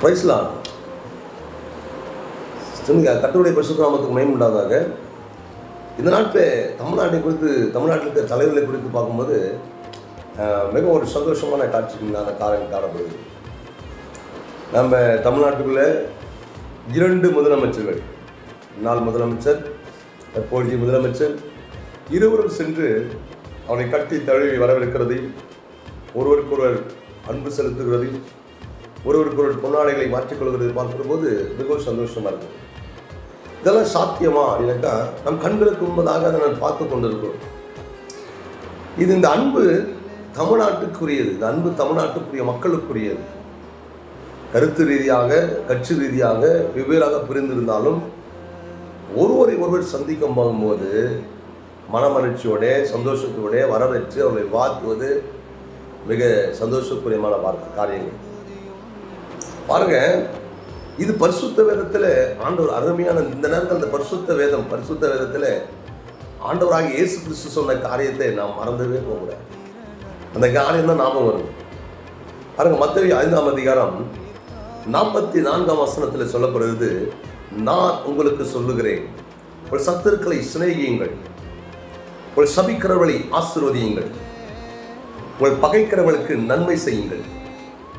பிரைஸ்லாம் கர்த்தருடைய பரிசுத்த நாமத்துக்கு மகிமை உண்டாதாக. இந்த நாட்டில் தமிழ்நாட்டை குறித்து, தமிழ்நாட்டில் இருக்கிற தலைவர்களை குறித்து பார்க்கும்போது மிக ஒரு சந்தோஷமான காட்சிகளான காரணம் காணப்படுது. நம்ம தமிழ்நாட்டுக்குள்ளே 2 முதலமைச்சர்கள், முன்னாள் முதலமைச்சர், தற்போதைய முதலமைச்சர் இருவரும் சென்று அவனை கட்டி தழுவி வரவிருக்கிறதையும், ஒருவருக்கொருவர் அன்பு செலுத்துகிறதையும், ஒருவருக்கொருவர் பொன்னாடைகளை மாற்றிக்கொள்கிறது பார்க்கிற போது மிகவும் சந்தோஷமாக இருக்குது. இதெல்லாம் சாத்தியமா அப்படின்னாக்கா நம் கண்களுக்கு முன்பதாக அதை நான் பார்த்து கொண்டிருக்கிறோம். இந்த அன்பு தமிழ்நாட்டுக்குரியது. இந்த அன்பு தமிழ்நாட்டுக்குரிய மக்களுக்குரியது. கருத்து ரீதியாக, கட்சி ரீதியாக வெவ்வேறாக பிரிந்திருந்தாலும் ஒருவரை ஒருவர் சந்திக்கும் போகும்போது மனமகிழ்ச்சியோட, சந்தோஷத்தோட வரவேற்று அவர்களை வாழ்த்துவது மிக சந்தோஷக்குரியமான காரியங்கள். பாருங்க, இது பரிசுத்த வேதத்தில் ஆண்டவர் அருமையான இந்த நேரத்தில் அந்த பரிசுத்த வேதத்தில் ஆண்டவராக இயேசு கிறிஸ்து சொன்ன காரியத்தை நாம் மறந்தவே போகக்கூடாது. அந்த காரியம் தான் ஞாபகம் வரும். பாருங்க, மத்தேயு 5ஆம் அதிகாரம் 44ஆம் வசனத்தில் சொல்லப்படுகிறது, நான் உங்களுக்கு சொல்லுகிறேன், உங்கள் சத்துருக்களை சிநேகியுங்கள், உங்கள் சபிக்கிறவர்களை ஆசீர்வதியுங்கள், உங்கள் பகைக்கிறவர்களுக்கு நன்மை செய்யுங்கள்,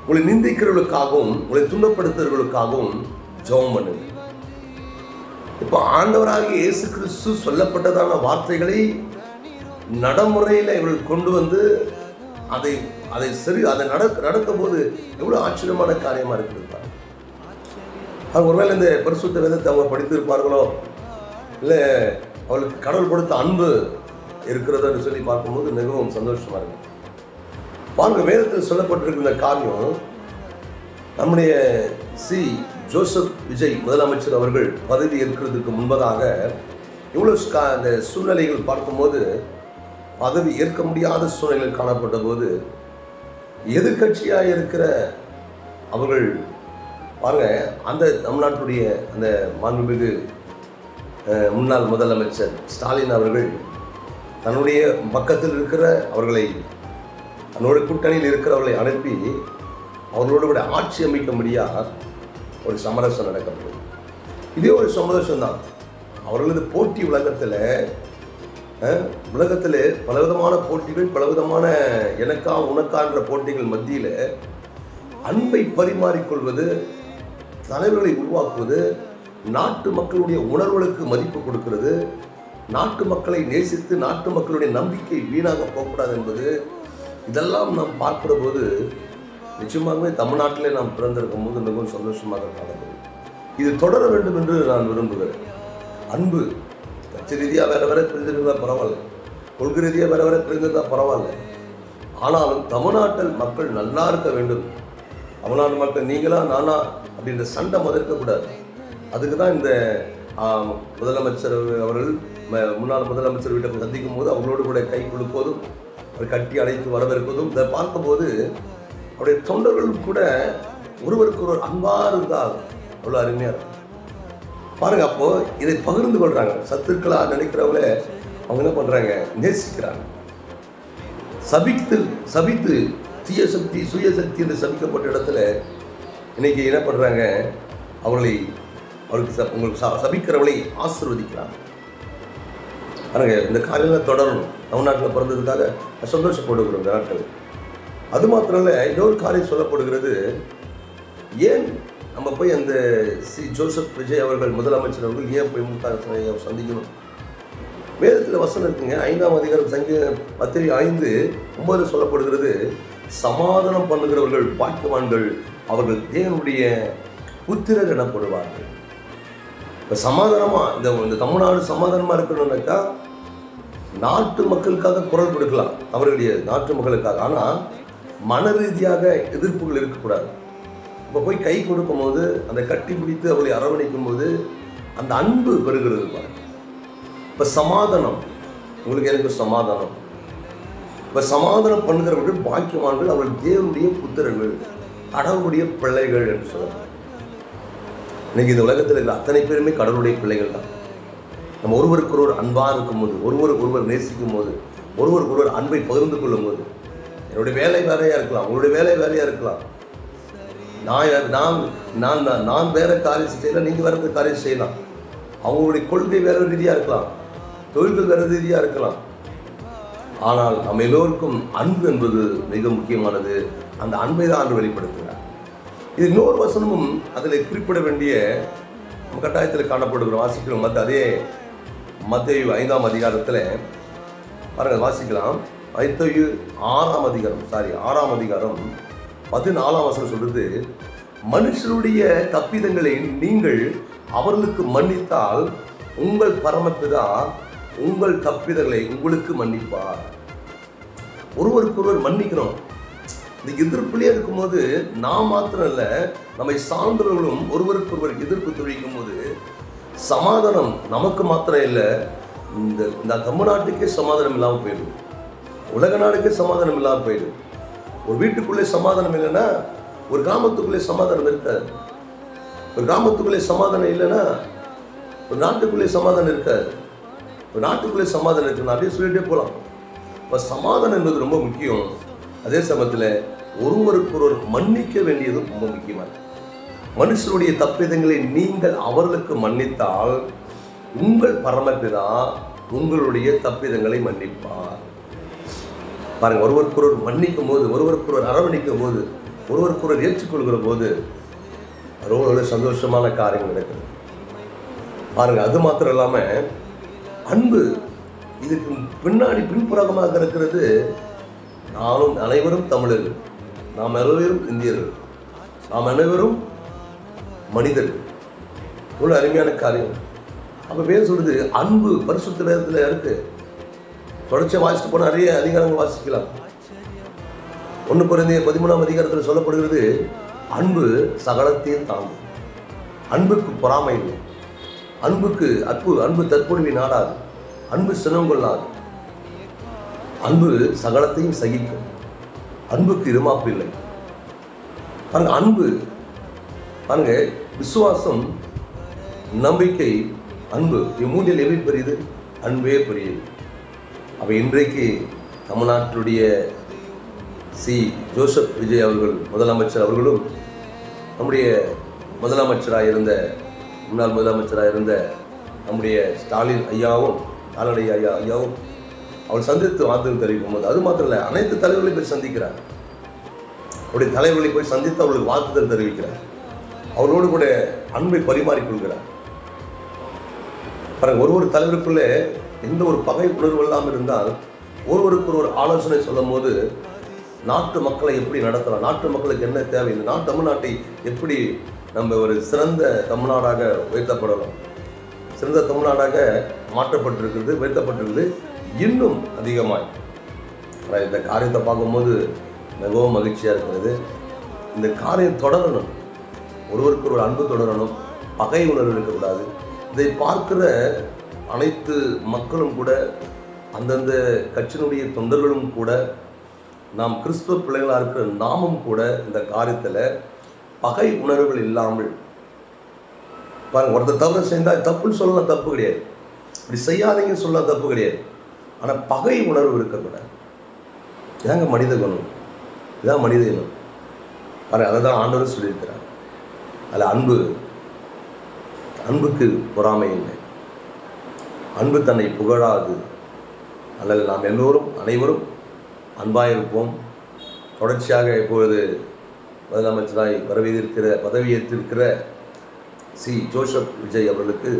உங்களை நிந்திக்கிறவர்களுக்காகவும் உங்களை துன்பப்படுத்துறவர்களுக்காகவும் ஜெபம் பண்ணுங்க. இப்போ ஆண்டவராகிய இயேசு கிறிஸ்து சொல்லப்பட்டதான வார்த்தைகளை நடைமுறையில் இவர்கள் கொண்டு வந்து அதை நடக்கும் போது எவ்வளோ ஆச்சரியமான காரியமாக இருக்கிறது. அவங்க ஒருவேளை இந்த பரிசுத்த வேதத்தை அவங்க படித்திருப்பார்களோ, இல்லை அவளுக்கு கடவுள் கொடுத்த அன்பு இருக்கிறதுன்னு சொல்லி பார்க்கும்போது மிகவும் சந்தோஷமாக இருக்கு. பாருங்க, வேதத்தில் சொல்லப்பட்டிருக்கிற காரியம் நம்முடைய ஜோசப் விஜய் முதலமைச்சர் அவர்கள் பதவி ஏற்கிறதுக்கு முன்பதாக இவ்வளோ அந்த சூழ்நிலைகள் பார்க்கும்போது, பதவி ஏற்க முடியாத சூழ்நிலைகள் காணப்பட்ட போது எதிர்கட்சியாக இருக்கிற அவர்கள் பாருங்க, அந்த தமிழ்நாட்டுடைய அந்த மாண்புமிகு முன்னாள் முதலமைச்சர் ஸ்டாலின் அவர்கள் தன்னுடைய பக்கத்தில் இருக்கிற அவர்களை, தன்னோட கூட்டணியில் இருக்கிறவர்களை அனுப்பி அவர்களோடு கூட ஆட்சி அமைக்க முடியாத ஒரு சமரசம் நடக்கப்படும். இதே ஒரு சமரசம் தான். அவர்களது போட்டி உலகத்தில் பலவிதமான போட்டிகள், பலவிதமான எனக்கா உனக்கான்ற போட்டிகள் மத்தியில் அன்பை பரிமாறிக்கொள்வது, தலைவர்களை உருவாக்குவது, நாட்டு மக்களுடைய உணர்வுகளுக்கு மதிப்பு கொடுக்கிறது, நாட்டு மக்களை நேசித்து நாட்டு மக்களுடைய நம்பிக்கை வீணாக போகக்கூடாது என்பது, இதெல்லாம் நாம் பார்க்கிற போது நிச்சயமாகவே தமிழ்நாட்டிலே நாம் பிறந்திருக்கும் போது மிகவும் சந்தோஷமாக காணப்படும். இது தொடர வேண்டும் என்று நான் விரும்புகிறேன். அன்பு கட்சி ரீதியாக வேற பிரிந்திருந்தால் பரவாயில்ல, கொள்கை ரீதியாக வேற பிரிந்திருந்தால் பரவாயில்ல. ஆனாலும் தமிழ்நாட்டில் மக்கள் நல்லா இருக்க வேண்டும். தமிழ்நாட்டு மக்கள் நீங்களா நானா அப்படின்ற சண்டை முதற்கக்கூடாது. அதுக்கு தான் இந்த முதலமைச்சர் அவர்கள் முன்னாள் முதலமைச்சர் வீட்டை சந்திக்கும் போது அவர்களோடு கூட கை குலுக்குவதும், அவர் கட்டி அழைத்து வரவேற்பதும், இதை பார்க்கும்போது அவருடைய தொண்டர்களும் கூட ஒருவருக்கு ஒரு அன்பாக இருந்தால் அவ்வளோ அருமையாக இருக்கும். பாருங்க, அப்போ இதை பகிர்ந்து கொள்றாங்க. சத்துருக்களாக நினைக்கிறவங்கள அவங்க என்ன பண்றாங்க, நேசிக்கிறாங்க. சபித்து தீய சக்தி, சுய சக்தி என்று சபிக்கப்பட்ட இடத்துல இன்னைக்கு என்ன பண்றாங்க, உங்களுக்கு சபிக்கிறவளை ஆசீர்வதிக்கிறாங்க. பாருங்க, இந்த காரியங்கள் தொடரணும். தமிழ்நாட்டில் பிறந்ததுக்காக சந்தோஷப்படுகிறோம் இந்த நாட்கள். அது மாத்திரம் இல்லை, இன்னொரு காரியம் சொல்லப்படுகிறது. ஏன் நம்ம போய் அந்த ஜோசப் விஜய் அவர்கள் முதலமைச்சர் அவர்கள் ஏன் போய் சந்திக்கணும்? வேதத்தில் வசனம் இருக்குங்க. 5ஆம் அதிகாரம் மத்தேயு 5:9 சொல்லப்படுகிறது, சமாதானம் பண்ணுகிறவர்கள் பாக்கியவான்கள், அவர்கள் தேவனுடைய புத்திரர் எனப்படுவார்கள். இப்போ சமாதானமாக இந்த தமிழ்நாடு சமாதானமாக இருக்கணும்னாக்கா நாட்டு மக்களுக்காக குரல் கொடுக்கலாம், அவர்களுடைய நாட்டு மக்களுக்காக. ஆனால் மன ரீதியாக எதிர்ப்புகள் இருக்கக்கூடாது. இப்போ போய் கை கொடுக்கும் போது, அந்த கட்டி பிடித்து அவளை அரவணைக்கும் போது அந்த அன்பு பெறுகிறது பாருங்க. இப்போ சமாதானம், உங்களுக்கு எனக்கு சமாதானம். இப்போ சமாதானம் பண்ணுகிறவர்கள் பாக்கியவான்கள், அவர்கள் தேவனுடைய புத்திரர்கள், கடவுளுடைய பிள்ளைகள் என்று சொல்கிறார். இன்னைக்கு இந்த உலகத்தில் இருக்கிற அத்தனை பேருமே கடவுளுடைய பிள்ளைகள் தான். நம்ம ஒருவருக்கொருவர் அன்பாக இருக்கும்போது, ஒருவர் நேசிக்கும் போது, ஒருவருக்கொருவர் அன்பை பகிர்ந்து கொள்ளும் போது, என்னுடைய வேலை வேலையாக இருக்கலாம், உங்களுடைய வேலை வேலையாக இருக்கலாம், நான் நான் நான் நான் வேற காரியம் செய்யலாம், நீங்கள் வேற காரியம் செய்யலாம். அவங்களுடைய கொள்கை வேற ரீதியாக இருக்கலாம், தொழில்கள் வேற ரீதியாக இருக்கலாம். ஆனால் நம்ம எல்லோருக்கும் அன்பு என்பது மிக முக்கியமானது. அந்த அன்பை தான் ஆண்டு வெளிப்படுத்துகிறார். இது இன்னொரு வசனமும் அதில் குறிப்பிட வேண்டிய கட்டாயத்தில் காணப்படுகிற வாசிக்கிறோம். அதே மத்தேயு 5ஆம் அதிகாரத்தில் பாருங்கள், வாசிக்கலாம். மத்தேயு 6ஆம் அதிகாரம் 14ஆம் வசனம் சொல்றது, மனுஷருடைய தப்பிதங்களை நீங்கள் அவர்களுக்கு மன்னித்தால் உங்கள் பரமபிதா உங்கள் தப்பிதங்களை உங்களுக்கு மன்னிப்பார். ஒருவருக்கொருவர் மன்னிக்கிறோம். இந்த எதிர்ப்புலேயே இருக்கும்போது நான் மாத்திரம் இல்லை, நம்மை சார்ந்தவர்களும் ஒருவருக்கொருவர் எதிர்ப்பு தெரிவிக்கும் போது சமாதானம் நமக்கு மாத்திரம் இல்லை, இந்த தமிழ்நாட்டுக்கே சமாதானம் இல்லாமல் போயிடும், உலக நாடுக்கே சமாதானம் இல்லாமல் போயிடும். ஒரு வீட்டுக்குள்ளே சமாதானம் இல்லைன்னா ஒரு கிராமத்துக்குள்ளே சமாதானம் இருக்காது. ஒரு கிராமத்துக்குள்ளே சமாதானம் இல்லைன்னா ஒரு நாட்டுக்குள்ளே சமாதானம் இருக்காது. ஒரு நாட்டுக்குள்ளே சமாதானம் இருக்குன்னு அப்படியே சொல்லிட்டே போகலாம். இப்போ சமாதானம் என்பது ரொம்ப முக்கியம். அதே சமயத்தில் ஒருவருக்கொருவர் மன்னிக்க வேண்டியதும் ரொம்ப முக்கியமாக. மனுஷனுடைய தப்பிதங்களை நீங்கள் அவர்களுக்கு மன்னித்தால் உங்கள் பரமபிதா உங்களுடைய தப்பிதங்களை மன்னிப்பார். பாருங்க, ஒருவருக்கொருவர் மன்னிக்கும் போது, ஒருவருக்கொருவர் அரவணைக்கும் போது, ஒருவருக்கொருவர் ஏற்றுக்கொள்கிற போது ரொம்ப சந்தோஷமான காரியங்கள் நடக்குது. பாருங்க, அது மாத்திரம் இல்லாமல் அன்பு இதுக்கு பின்னாடி பின்புறமாக இருக்கிறது. நானும் அனைவரும் தமிழர்கள், நாம் அனைவரும் இந்தியர்கள், நாம் அனைவரும் மனிதர்கள். இவ்வளோ அருமையான காரியம். அப்போ பேர் சொல்றது அன்பு பரிசுத்த வேதத்தில் இருக்கு. தொடர்ச்சியாக வாசித்து போன நிறைய அதிகாரங்கள் வாசிக்கலாம். 1 கொரிந்தியர் 13ஆம் அதிகாரத்தில் சொல்லப்படுகிறது, அன்பு சகலத்தையும் தாங்கும், அன்புக்கு பொறாமை இல்லை, அன்பு தற்பொழுவி நாடாது, அன்பு சினம் கொள்ளாது, அன்பு சகலத்தையும் சகிக்கும், அன்புக்கு இருமாப்பு இல்லை. பாருங்க, அன்பு பாருங்க, விசுவாசம், நம்பிக்கை, அன்பு, மூன்றில் எவை பெரியது? அன்பே பெரியது. அப்போ இன்றைக்கு தமிழ்நாட்டுடைய ஜோசப் விஜய் அவர்கள் முதலமைச்சர் அவர்களும், நம்முடைய முதலமைச்சராக இருந்த முன்னாள் முதலமைச்சராக இருந்த நம்முடைய ஸ்டாலின் ஐயாவும் அவர் சந்தித்து வாழ்த்து தெரிவிக்கும் போது, அது மாத்திரம் இல்லை, அனைத்து தலைவர்களையும் போய் சந்திக்கிறார். அவருடைய தலைவர்களை போய் சந்தித்து அவர்களுக்கு வாழ்த்துதல் தெரிவிக்கிறார். அவரோடு கூட அன்பை பரிமாறிக்கொள்கிறார். பாருங்க, ஒரு தலைவருக்குள்ளே எந்த ஒரு பகை உணர்வு இல்லாமல் இருந்தால் ஒருவருக்கு ஒரு ஆலோசனை சொல்லும் போது நாட்டு மக்களை எப்படி நடத்தலாம், நாட்டு மக்களுக்கு என்ன தேவை, இந்த தமிழ்நாட்டை எப்படி நம்ம ஒரு சிறந்த தமிழ்நாடாக உயர்த்தப்படலாம், சிறந்த தமிழ்நாடாக மாற்றப்பட்டிருக்கிறது, உயர்த்தப்பட்டிருக்கிறது இன்னும் அதிகமாய். இந்த காரியத்தை பார்க்கும்போது மிகவும் மகிழ்ச்சியாக இருக்கிறது. இந்த காரியம் தொடரணும், ஒருவருக்கு ஒரு அன்பு தொடரணும், பகை உணர்வு இருக்கக்கூடாது. இதை பார்க்கிற அனைத்து மக்களும் கூட, அந்தந்த கட்சியினுடைய தொண்டர்களும் கூட, நாம் கிறிஸ்துவ பிள்ளைகளாக இருக்கிற நாமும் கூட இந்த காரியத்தில் பகை உணர்வுகள் இல்லாமல் பாருங்கள். ஒருத்தர் தவறு செய்தால் தப்புன்னு சொல்லலாம், தப்பு கிடையாது. இப்படி செய்யாதீங்கன்னு சொல்லலாம், தப்பு கிடையாது. ஆனால் பகை உணர்வு இருக்கக்கூடாது. இதாங்க மனித குணம், இதான் மனித இனம். பாருங்கள், அதை தான் ஆண்டவர் சொல்லியிருக்கிறார். அதில் அன்புக்கு பொறாமை இல்லை, அன்பு தன்னை புகழாது. அல்லது நாம் எல்லோரும் அனைவரும் அன்பாயிருப்போம். தொடர்ச்சியாக இப்பொழுது முதலமைச்சராய் பதவியேற்றிருக்கிற ஜோசப் விஜய் அவர்களுக்கு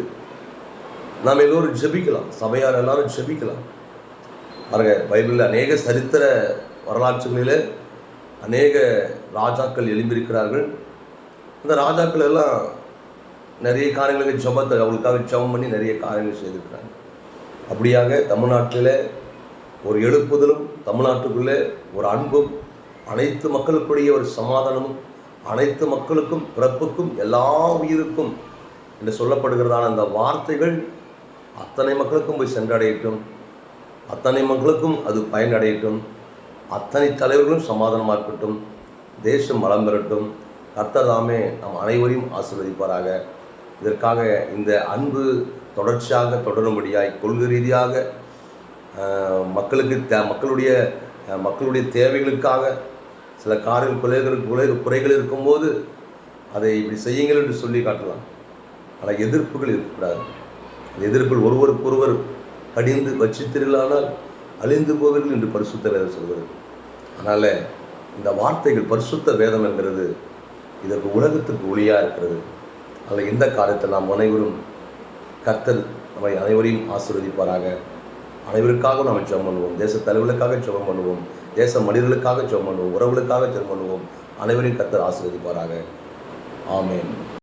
நாம் எல்லோரும் ஜெபிக்கலாம், சபையார் எல்லாரும் ஜெபிக்கலாம். பாருங்க, பைபிளில் அநேக சரித்திர வரலாற்றுகளில் அநேக ராஜாக்கள் எழும்பியிருக்கிறார்கள். அந்த ராஜாக்கள் எல்லாம் நிறைய காரியங்களுக்கு ஜெபத்தை அவங்களுக்காக ஜெபம் பண்ணி நிறைய காரியங்கள் செய்திருக்கிறாங்க. அப்படியாக தமிழ்நாட்டில் ஒரு எழுப்புதலும், தமிழ்நாட்டுக்குள்ளே ஒரு அன்பும், அனைத்து மக்களுக்குடைய ஒரு சமாதானமும், அனைத்து மக்களுக்கும், பிறப்புக்கும், எல்லா உயிருக்கும் என்று சொல்லப்படுகிறதான அந்த வார்த்தைகள் அத்தனை மக்களுக்கும் போய் சென்றடையட்டும், அத்தனை மக்களுக்கும் அது பயனடையட்டும், அத்தனை தலைவர்களும் சமாதானமாக இருக்கட்டும், தேசம் வளம் பெறட்டும். கர்த்தர் தாமே நம் அனைவரையும் ஆசீர்வதிப்பாராக. இதற்காக இந்த அன்பு தொடர்ச்சியாக தொடரும்படியாய் கொள்கை ரீதியாக மக்களுடைய தேவைகளுக்காக சில குறைகள் இருக்கும்போது அதை இப்படி செய்யுங்கள் என்று சொல்லி காட்டலாம். ஆனால் எதிர்ப்புகள் இருக்கக்கூடாது. எதிர்ப்பில் ஒருவருக்கொருவர் கடிந்து வச்சித்திரலானால் அழிந்து போவீர்கள் என்று பரிசுத்த வேதம் சொல்கிறது. அதனால் இந்த வார்த்தைகள், பரிசுத்த வேதம் என்கிறது இதற்கு உலகத்துக்கு ஒளியாக இருக்கிறது. அதில் இந்த காரியத்தை நாம் அனைவரும் கர்த்தர் நம்மை அனைவரையும் ஆசீர்வதிப்பாராக. அனைவருக்காக நாம் ஜெபம் பண்ணுவோம். தேச தலைவர்களுக்காக ஜெபம் பண்ணுவோம். தேச மனிதர்களுக்காக ஜெபம் பண்ணுவோம். உறவுகளுக்காக ஜெபம் பண்ணுவோம். அனைவரையும் கர்த்தர் ஆசீர்வதிப்பாராக. ஆமென்.